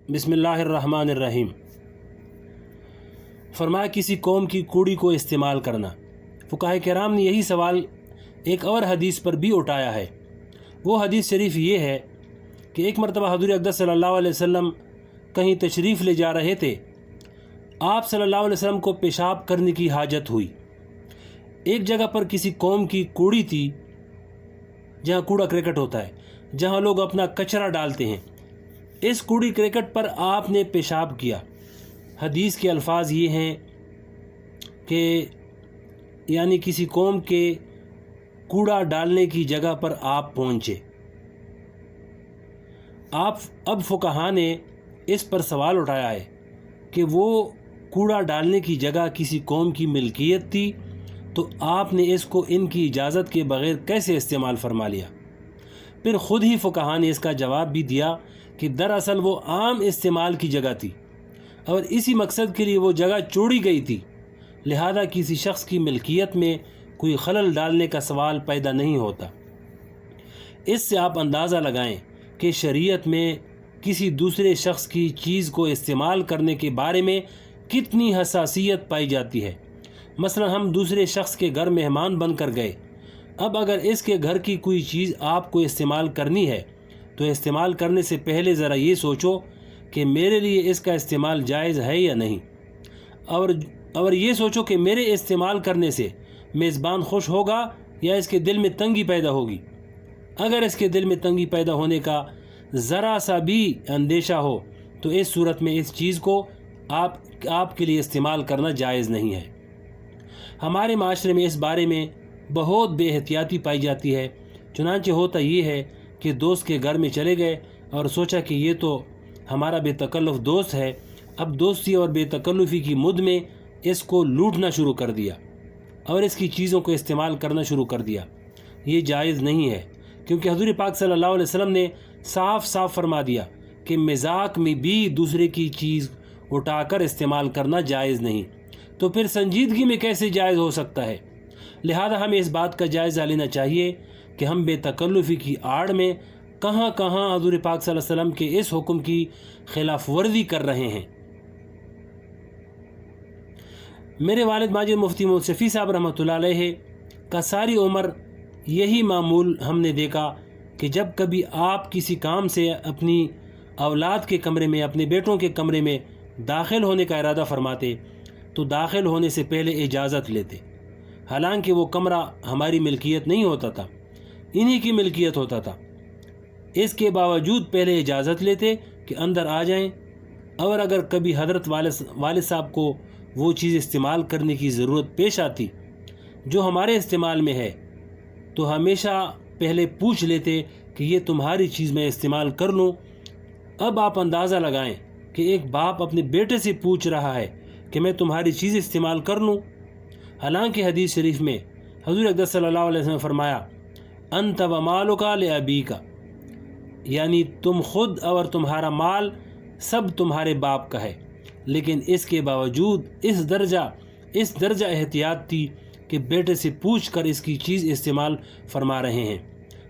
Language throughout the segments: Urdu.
بسم اللہ الرحمن الرحیم۔ فرمایا کسی قوم کی کوڑی کو استعمال کرنا۔ فقہائے کرام نے یہی سوال ایک اور حدیث پر بھی اٹھایا ہے۔ وہ حدیث شریف یہ ہے کہ ایک مرتبہ حضور اقدس صلی اللہ علیہ وسلم کہیں تشریف لے جا رہے تھے۔ آپ صلی اللہ علیہ وسلم کو پیشاب کرنے کی حاجت ہوئی۔ ایک جگہ پر کسی قوم کی کوڑی تھی جہاں کوڑا کرکٹ ہوتا ہے، جہاں لوگ اپنا کچرا ڈالتے ہیں۔ اس کوڑی کرکٹ پر آپ نے پیشاب کیا۔ حدیث کے الفاظ یہ ہیں کہ یعنی کسی قوم کے کوڑا ڈالنے کی جگہ پر آپ پہنچے۔ اب فقہا نے اس پر سوال اٹھایا ہے کہ وہ کوڑا ڈالنے کی جگہ کسی قوم کی ملکیت تھی تو آپ نے اس کو ان کی اجازت کے بغیر کیسے استعمال فرما لیا؟ پھر خود ہی فقہا نے اس کا جواب بھی دیا کہ دراصل وہ عام استعمال کی جگہ تھی اور اسی مقصد کے لیے وہ جگہ چوڑی گئی تھی، لہذا کسی شخص کی ملکیت میں کوئی خلل ڈالنے کا سوال پیدا نہیں ہوتا۔ اس سے آپ اندازہ لگائیں کہ شریعت میں کسی دوسرے شخص کی چیز کو استعمال کرنے کے بارے میں کتنی حساسیت پائی جاتی ہے۔ مثلا ہم دوسرے شخص کے گھر مہمان بن کر گئے، اب اگر اس کے گھر کی کوئی چیز آپ کو استعمال کرنی ہے تو استعمال کرنے سے پہلے ذرا یہ سوچو کہ میرے لیے اس کا استعمال جائز ہے یا نہیں، اور یہ سوچو کہ میرے استعمال کرنے سے میزبان خوش ہوگا یا اس کے دل میں تنگی پیدا ہوگی۔ اگر اس کے دل میں تنگی پیدا ہونے کا ذرا سا بھی اندیشہ ہو تو اس صورت میں اس چیز کو آپ کے لیے استعمال کرنا جائز نہیں ہے۔ ہمارے معاشرے میں اس بارے میں بہت بے احتیاطی پائی جاتی ہے۔ چنانچہ ہوتا یہ ہے کہ دوست کے گھر میں چلے گئے اور سوچا کہ یہ تو ہمارا بے تکلف دوست ہے، اب دوستی اور بے تکلفی کی مد میں اس کو لوٹنا شروع کر دیا اور اس کی چیزوں کو استعمال کرنا شروع کر دیا۔ یہ جائز نہیں ہے، کیونکہ حضور پاک صلی اللہ علیہ وسلم نے صاف صاف فرما دیا کہ مذاق میں بھی دوسرے کی چیز اٹھا کر استعمال کرنا جائز نہیں، تو پھر سنجیدگی میں کیسے جائز ہو سکتا ہے؟ لہذا ہمیں اس بات کا جائزہ لینا چاہیے کہ ہم بے تکلفی کی آڑ میں کہاں کہاں حضور پاک صلی اللہ علیہ وسلم کے اس حکم کی خلاف ورزی کر رہے ہیں۔ میرے والد ماجد مفتی محمد شفیع صاحب رحمۃ اللہ علیہ کا ساری عمر یہی معمول ہم نے دیکھا کہ جب کبھی آپ کسی کام سے اپنی اولاد کے کمرے میں، اپنے بیٹوں کے کمرے میں داخل ہونے کا ارادہ فرماتے تو داخل ہونے سے پہلے اجازت لیتے، حالانکہ وہ کمرہ ہماری ملکیت نہیں ہوتا تھا، انہی کی ملکیت ہوتا تھا۔ اس کے باوجود پہلے اجازت لیتے کہ اندر آ جائیں، اور اگر کبھی حضرت والد صاحب کو وہ چیز استعمال کرنے کی ضرورت پیش آتی جو ہمارے استعمال میں ہے تو ہمیشہ پہلے پوچھ لیتے کہ یہ تمہاری چیز میں استعمال کر لوں۔ اب آپ اندازہ لگائیں کہ ایک باپ اپنے بیٹے سے پوچھ رہا ہے کہ میں تمہاری چیز استعمال کر لوں، حالانکہ حدیث شریف میں حضور اقدس صلی اللہ علیہ وسلم نے فرمایا انت و مالک لابیک، یعنی تم خود اور تمہارا مال سب تمہارے باپ کا ہے، لیکن اس کے باوجود اس درجہ احتیاط تھی کہ بیٹے سے پوچھ کر اس کی چیز استعمال فرما رہے ہیں۔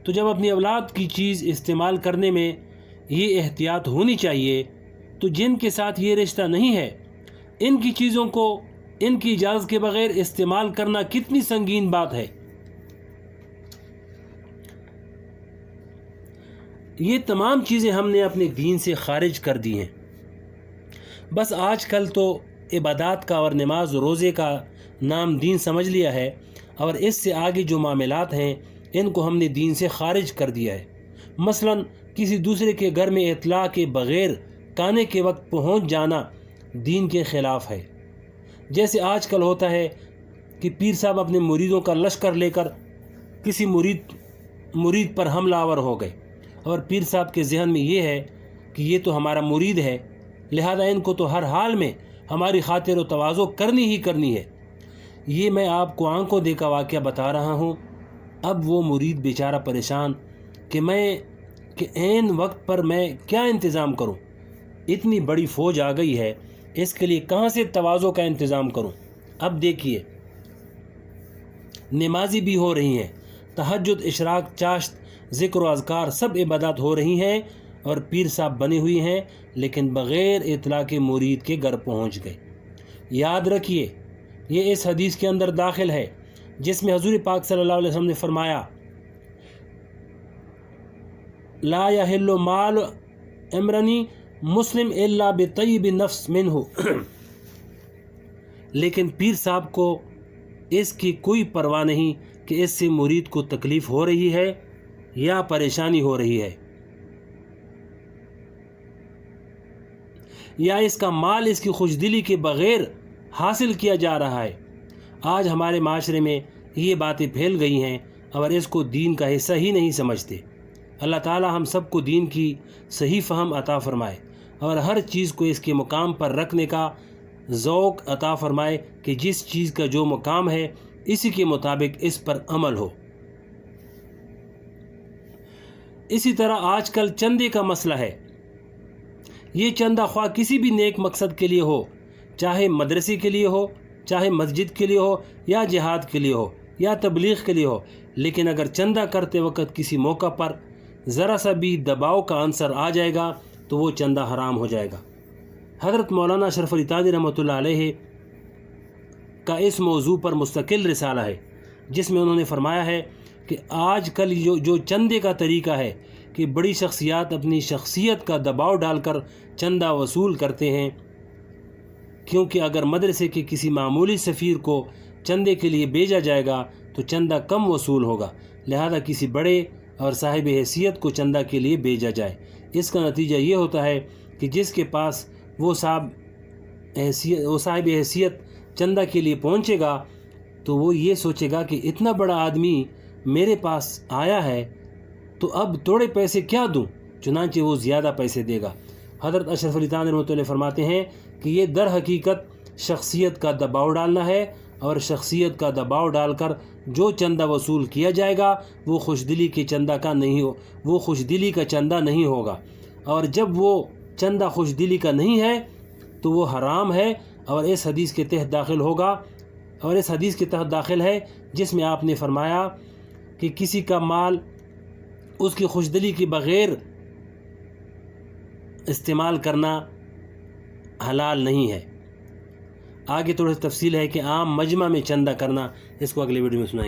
تو جب اپنی اولاد کی چیز استعمال کرنے میں یہ احتیاط ہونی چاہیے تو جن کے ساتھ یہ رشتہ نہیں ہے ان کی چیزوں کو ان کی اجازت کے بغیر استعمال کرنا کتنی سنگین بات ہے۔ یہ تمام چیزیں ہم نے اپنے دین سے خارج کر دی ہیں۔ بس آج کل تو عبادات کا اور نماز و روزے کا نام دین سمجھ لیا ہے، اور اس سے آگے جو معاملات ہیں ان کو ہم نے دین سے خارج کر دیا ہے۔ مثلا کسی دوسرے کے گھر میں اطلاع کے بغیر کھانے کے وقت پہنچ جانا دین کے خلاف ہے۔ جیسے آج کل ہوتا ہے کہ پیر صاحب اپنے مریدوں کا لشکر لے کر کسی مرید پر حملہ آور ہو گئے، اور پیر صاحب کے ذہن میں یہ ہے کہ یہ تو ہمارا مرید ہے، لہذا ان کو تو ہر حال میں ہماری خاطر و تواضع کرنی ہی کرنی ہے۔ یہ میں آپ کو آنکھوں دیکھا واقعہ بتا رہا ہوں۔ اب وہ مرید بیچارہ پریشان کہ عین وقت پر میں کیا انتظام کروں، اتنی بڑی فوج آ گئی ہے، اس کے لیے کہاں سے تواضع کا انتظام کروں؟ اب دیکھیے، نمازی بھی ہو رہی ہیں، تہجد، اشراق، چاشت، ذکر و اذکار سب عبادات ہو رہی ہیں، اور پیر صاحب بنے ہوئی ہیں لیکن بغیر اطلاع کے مرید کے گھر پہنچ گئے۔ یاد رکھیے یہ اس حدیث کے اندر داخل ہے جس میں حضور پاک صلی اللہ علیہ وسلم نے فرمایا لا یحل مال امرنی مسلم الا بطیب نفس منہ، لیکن پیر صاحب کو اس کی کوئی پرواہ نہیں کہ اس سے مرید کو تکلیف ہو رہی ہے یا پریشانی ہو رہی ہے، یا اس کا مال اس کی خوش دلی کے بغیر حاصل کیا جا رہا ہے۔ آج ہمارے معاشرے میں یہ باتیں پھیل گئی ہیں اور اس کو دین کا حصہ ہی نہیں سمجھتے۔ اللہ تعالی ہم سب کو دین کی صحیح فہم عطا فرمائے اور ہر چیز کو اس کے مقام پر رکھنے کا ذوق عطا فرمائے کہ جس چیز کا جو مقام ہے اسی کے مطابق اس پر عمل ہو۔ اسی طرح آج کل چندے کا مسئلہ ہے۔ یہ چندہ خواہ کسی بھی نیک مقصد کے لیے ہو، چاہے مدرسے کے لیے ہو، چاہے مسجد کے لیے ہو، یا جہاد کے لیے ہو، یا تبلیغ کے لیے ہو، لیکن اگر چندہ کرتے وقت کسی موقع پر ذرا سا بھی دباؤ کا عنصر آ جائے گا تو وہ چندہ حرام ہو جائے گا۔ حضرت مولانا اشرف علی تھانوی رحمۃ اللہ علیہ کا اس موضوع پر مستقل رسالہ ہے جس میں انہوں نے فرمایا ہے کہ آج کل جو چندے کا طریقہ ہے کہ بڑی شخصیات اپنی شخصیت کا دباؤ ڈال کر چندہ وصول کرتے ہیں، کیونکہ اگر مدرسے کے کسی معمولی سفیر کو چندے کے لیے بھیجا جائے گا تو چندہ کم وصول ہوگا، لہذا کسی بڑے اور صاحب حیثیت کو چندہ کے لیے بھیجا جائے۔ اس کا نتیجہ یہ ہوتا ہے کہ جس کے پاس وہ صاحب حیثیت چندہ کے لیے پہنچے گا تو وہ یہ سوچے گا کہ اتنا بڑا آدمی میرے پاس آیا ہے تو اب تھوڑے پیسے کیا دوں، چنانچہ وہ زیادہ پیسے دے گا۔ حضرت اشرف علی تھانوی رحمۃ اللہ فرماتے ہیں کہ یہ در حقیقت شخصیت کا دباؤ ڈالنا ہے، اور شخصیت کا دباؤ ڈال کر جو چندہ وصول کیا جائے گا وہ خوشدلی کے چندہ کا نہیں ہو، وہ خوشدلی کا چندہ نہیں ہوگا، اور جب وہ چندہ خوشدلی کا نہیں ہے تو وہ حرام ہے اور اس حدیث کے تحت داخل ہوگا، اور اس حدیث کے تحت داخل ہے جس میں آپ نے فرمایا کہ کسی کا مال اس کی خوشدلی کے بغیر استعمال کرنا حلال نہیں ہے۔ آگے تھوڑی تفصیل ہے کہ عام مجمع میں چندہ کرنا، اس کو اگلے ویڈیو میں سنائیں گے۔